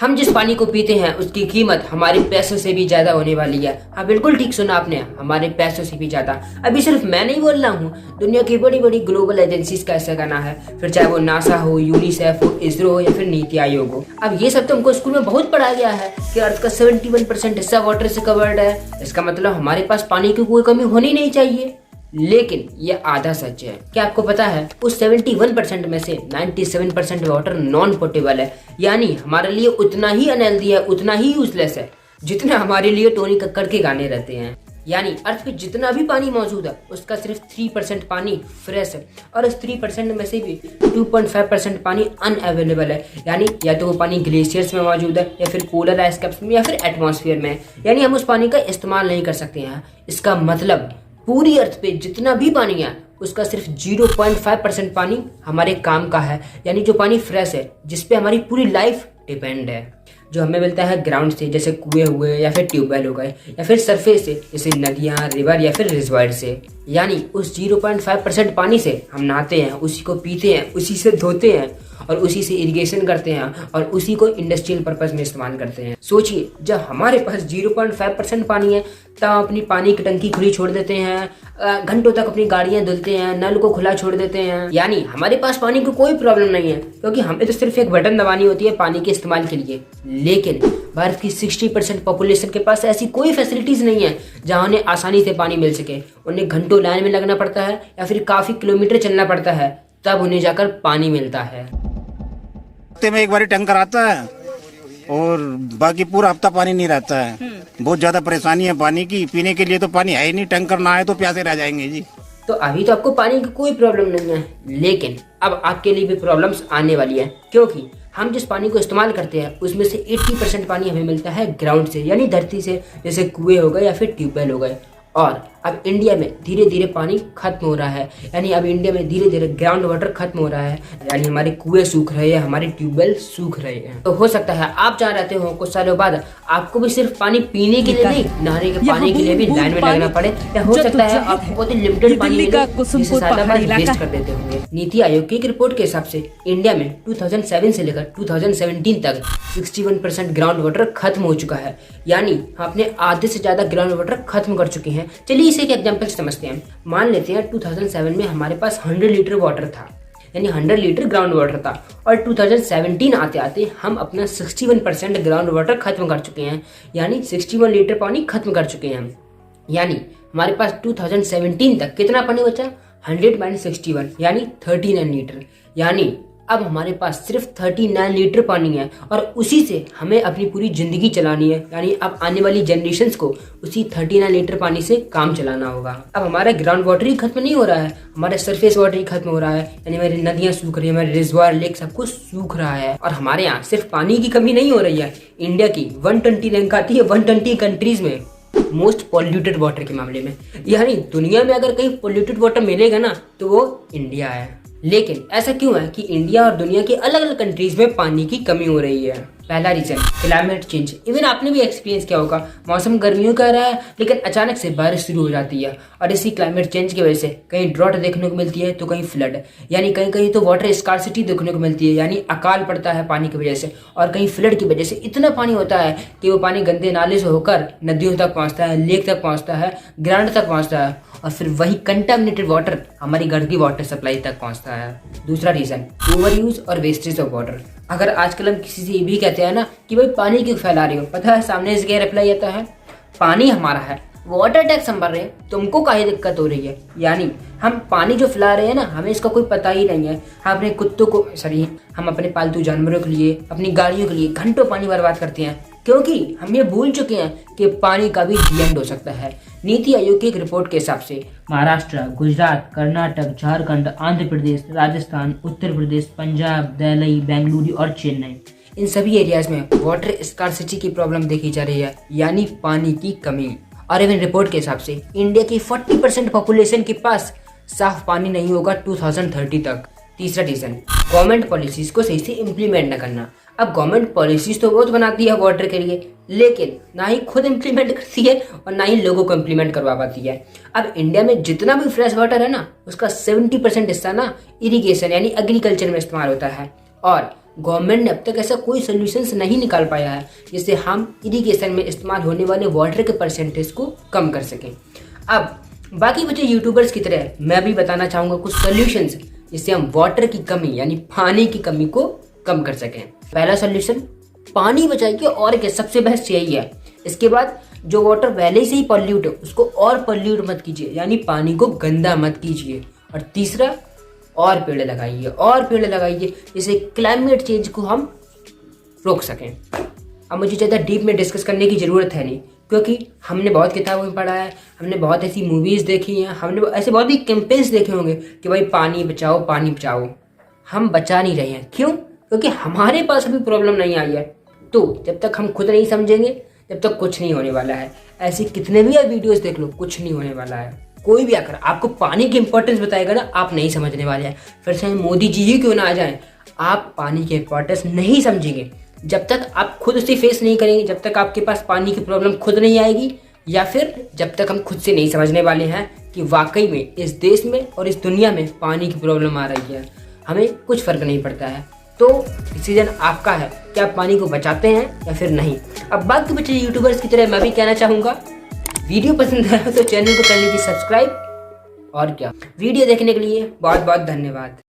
हम जिस पानी को पीते हैं उसकी कीमत हमारे पैसों से भी ज्यादा होने वाली है। हाँ बिल्कुल ठीक सुना आपने, हमारे पैसों से भी ज्यादा। अभी सिर्फ मैं नहीं बोल रहा हूँ, दुनिया की बड़ी बड़ी ग्लोबल एजेंसीज का ऐसा कहना है, फिर चाहे वो नासा हो, यूनिसेफ हो, इसरो हो या फिर नीति आयोग हो। अब ये सब तो हमको स्कूल में बहुत पढ़ाया गया है कि अर्थ का 71% हिस्सा वाटर से कवर्ड है। इसका मतलब हमारे पास पानी की कोई कमी होनी नहीं चाहिए। लेकिन ये आधा सच है। क्या आपको पता है उस 71% में से 97% वाटर नॉन पोर्टेबल है, यानी हमारे लिए उतना ही अनहेल्दी है, उतना ही यूजलेस है जितना हमारे लिए टोनी कक्कड़ के गाने रहते हैं। यानी अर्थ पे जितना भी पानी मौजूद है उसका सिर्फ 3% पानी फ्रेश है, और इस 3% में से भी 2.5% पानी अनअवेलेबल है। यानी या तो वो पानी ग्लेशियर्स में मौजूद है या फिर पोलर आइस कैप्स में या फिर एटमॉस्फेयर में, यानी हम उस पानी का इस्तेमाल नहीं कर सकते हैं। इसका मतलब पूरी अर्थ पे जितना भी पानी है उसका सिर्फ 0.5% पानी हमारे काम का है, यानी जो पानी फ्रेश है, जिसपे हमारी पूरी लाइफ डिपेंड है, जो हमें मिलता है ग्राउंड से, जैसे कुएं हुए या फिर ट्यूबवेल हो गए, या फिर सरफेस से जैसे नदियाँ, रिवर या फिर रिजर्वायर से। यानी उस 0.5% पानी से हम नहाते हैं, उसी को पीते हैं, उसी से धोते हैं और उसी से इरिगेशन करते हैं और उसी को इंडस्ट्रियल पर्पस में इस्तेमाल करते हैं। सोचिए, जब हमारे पास 0.5% पानी है तब अपनी पानी की टंकी खुली छोड़ देते हैं, घंटों तक अपनी गाड़ियां धुलते हैं, नल को खुला छोड़ देते हैं। यानी हमारे पास पानी की कोई प्रॉब्लम नहीं है, क्योंकि हमें तो सिर्फ एक बटन दबानी होती है पानी के इस्तेमाल के लिए। लेकिन भारत की 60% पॉपुलेशन के पास ऐसी कोई फैसिलिटीज नहीं है जहां उन्हें आसानी से पानी मिल सके। उन्हें घंटों लाइन में लगना पड़ता है या फिर काफी किलोमीटर चलना पड़ता है, तब उन्हें जाकर पानी मिलता है। हफ्ते में एक बार टैंकर आता है और बाकी पूरा हफ्ता पानी नहीं रहता है। बहुत ज्यादा परेशानी है पानी की, पीने के लिए तो पानी है ही नहीं, टैंकर ना आए तो प्यासे रह जाएंगे जी। तो अभी तो आपको पानी की कोई प्रॉब्लम नहीं है, लेकिन अब आपके लिए भी प्रॉब्लम्स आने वाली है, क्योंकि हम जिस पानी को इस्तेमाल करते हैं उसमें से 80% पानी हमें मिलता है ग्राउंड से, यानी धरती से, जैसे कुएं हो गए या फिर ट्यूबवेल हो गए। और अब इंडिया में धीरे धीरे पानी खत्म हो रहा है, यानी अब इंडिया में धीरे धीरे ग्राउंड वाटर खत्म हो रहा है, यानी हमारे कुएं सूख रहे हैं, हमारे ट्यूबवेल सूख रहे हैं। तो हो सकता है आप जहाँ रहते हो कुछ सालों बाद आपको भी सिर्फ पानी पीने के लिए नहीं, नहाने के पानी के लिए भी लाइन में लगना पड़े, या हो सकता है आपको बहुत ही लिमिटेड पानी मिले जिसे सालों बाद वेस्ट कर देते होंगे। नीति आयोग की एक रिपोर्ट के हिसाब से इंडिया में 2007 से लेकर 2017 तक 61% ग्राउंड वाटर खत्म हो चुका है, यानी हम अपने आधे से ज्यादा ग्राउंड वाटर खत्म कर चुके हैं। चलिए इसे एक एग्जांपल समझते हैं। मान लेते हैं 2007 में हमारे पास 100 लीटर वाटर था, यानी 100 लीटर ग्राउंड वाटर था, और 2017 आते आते हम अपना 61% ग्राउंड वाटर खत्म कर चुके हैं, यानी 61 लीटर पानी खत्म कर चुके हैं। यानी हमारे पास 2017 तक कितना पानी बचा? 100 - 61 यानी 39 लीटर। यानी अब हमारे पास सिर्फ 39 लीटर पानी है और उसी से हमें अपनी पूरी जिंदगी चलानी है, यानी अब आने वाली जनरेशंस को उसी 39 लीटर पानी से काम चलाना होगा। अब हमारा ग्राउंड वाटर ही खत्म नहीं हो रहा है, हमारा सरफेस वाटर ही खत्म हो रहा है, यानी हमारी नदियां सूख रही है, हमारे रिजर्वायर, लेक सब कुछ सूख रहा है। और हमारे यहाँ सिर्फ पानी की कमी नहीं हो रही है, इंडिया की 120 रैंक आती है 120 कंट्रीज में मोस्ट पॉल्यूटेड वाटर के मामले में। यानी दुनिया में अगर कहीं पॉल्यूटेड वाटर मिलेगा ना तो वो इंडिया है। लेकिन ऐसा क्यों है कि इंडिया और दुनिया के अलग अलग कंट्रीज में पानी की कमी हो रही है? पहला रीजन क्लाइमेट चेंज। इवन आपने भी एक्सपीरियंस किया होगा, मौसम गर्मियों का रहा है लेकिन अचानक से बारिश शुरू हो जाती है, और इसी क्लाइमेट चेंज की वजह से कहीं ड्रॉट देखने को मिलती है तो कहीं फ्लड, यानी कहीं कहीं तो वाटर स्कार्सिटी देखने को मिलती है, यानी अकाल पड़ता है पानी की वजह से, और कहीं फ्लड की वजह से इतना पानी होता है कि वो पानी गंदे नाले से होकर नदियों तक पहुंचता है, लेक तक पहुंचता है, ग्राउंड तक पहुंचता है, और फिर वही कंटामिनेटेड वाटर हमारी घर की वाटर सप्लाई तक पहुंचता है। दूसरा रीजन ओवर यूज और वेस्टेज ऑफ वाटर। अगर आजकल हम किसी से ये भी कहते हैं ना कि भाई पानी क्यों फैला रही हो, पता है सामने से क्या रिप्लाई आता है? पानी हमारा है, वाटर टैक्स हम भर रहे हैं, तुमको काहे दिक्कत हो रही है? यानी हम पानी जो फैला रहे हैं ना, हमें इसका कोई पता ही नहीं है। हम अपने कुत्तों को हम अपने पालतू जानवरों के लिए, अपनी गाड़ियों के लिए घंटों पानी बर्बाद करते हैं, क्योंकि हम ये भूल चुके हैं कि पानी का भी एंड हो सकता है। नीति आयोग की एक रिपोर्ट के हिसाब से महाराष्ट्र, गुजरात, कर्नाटक, झारखंड, आंध्र प्रदेश, राजस्थान, उत्तर प्रदेश, पंजाब, दिल्ली, बेंगलुरु और चेन्नई, इन सभी एरियाज में वाटर स्कार्सिटी की प्रॉब्लम देखी जा रही है, यानी पानी की कमी। और इवन रिपोर्ट के हिसाब से इंडिया की 40% पॉपुलेशन के पास साफ पानी नहीं होगा 2030 तक। तीसरा रीजन गवर्नमेंट पॉलिसीज को सही से इम्प्लीमेंट न करना। अब गवर्नमेंट पॉलिसीज तो बहुत बनाती है वाटर के लिए, लेकिन ना ही खुद इम्प्लीमेंट करती है और ना ही लोगों को इम्प्लीमेंट करवा पाती है। अब इंडिया में जितना भी फ्रेश वाटर है ना, उसका 70% हिस्सा ना इरिगेशन यानी एग्रीकल्चर में इस्तेमाल होता है, और गवर्नमेंट ने अब तक ऐसा कोई सोल्यूशंस नहीं निकाल पाया है जिससे हम इरिगेशन में इस्तेमाल होने वाले वाटर के परसेंटेज को कम कर सकें। अब बाकी बचे यूट्यूबर्स की तरह मैं भी बताना चाहूँगा कुछ सोल्यूशंस जिससे हम वाटर की कमी यानी पानी की कमी को कम कर सकें। पहला सोल्यूशन, पानी बचाइए, और क्या, सबसे बेस्ट यही है। इसके बाद जो वाटर पहले से ही पॉल्यूट है उसको और पॉल्यूट मत कीजिए, यानी पानी को गंदा मत कीजिए। और तीसरा, और पेड़ लगाइए जिससे क्लाइमेट चेंज को हम रोक सकें। अब मुझे ज़्यादा डीप में डिस्कस करने की ज़रूरत है नहीं, क्योंकि हमने बहुत किताबों में पढ़ा है, हमने बहुत ऐसी मूवीज़ देखी हैं, हमने ऐसे बहुत ही कैंपेन्स देखे होंगे कि भाई पानी बचाओ पानी बचाओ। हम बचा नहीं रहे हैं, क्यों? क्योंकि हमारे पास अभी प्रॉब्लम नहीं आई है। तो जब तक हम खुद नहीं समझेंगे तब तक कुछ नहीं होने वाला है। ऐसे कितने भी आप वीडियोस देख लो, कुछ नहीं होने वाला है। कोई भी आकर आपको पानी की इंपॉर्टेंस बताएगा ना, आप नहीं समझने वाले हैं। फिर चाहे मोदी जी ही क्यों ना आ जाएं, आप पानी की इंपॉर्टेंस नहीं समझेंगे। जब तक आप खुद उसे फेस नहीं करेंगे, जब तक आपके पास पानी की प्रॉब्लम खुद नहीं आएगी, या फिर जब तक हम खुद से नहीं समझने वाले हैं कि वाकई में इस देश में और इस दुनिया में पानी की प्रॉब्लम आ रही है, हमें कुछ फर्क नहीं पड़ता है। तो डिसीजन आपका है कि आप पानी को बचाते हैं या फिर नहीं। अब बाकी बचे यूट्यूबर्स की तरह मैं भी कहना चाहूँगा, वीडियो पसंद आया तो चैनल को कर लीजिए सब्सक्राइब। और क्या, वीडियो देखने के लिए बहुत बहुत धन्यवाद।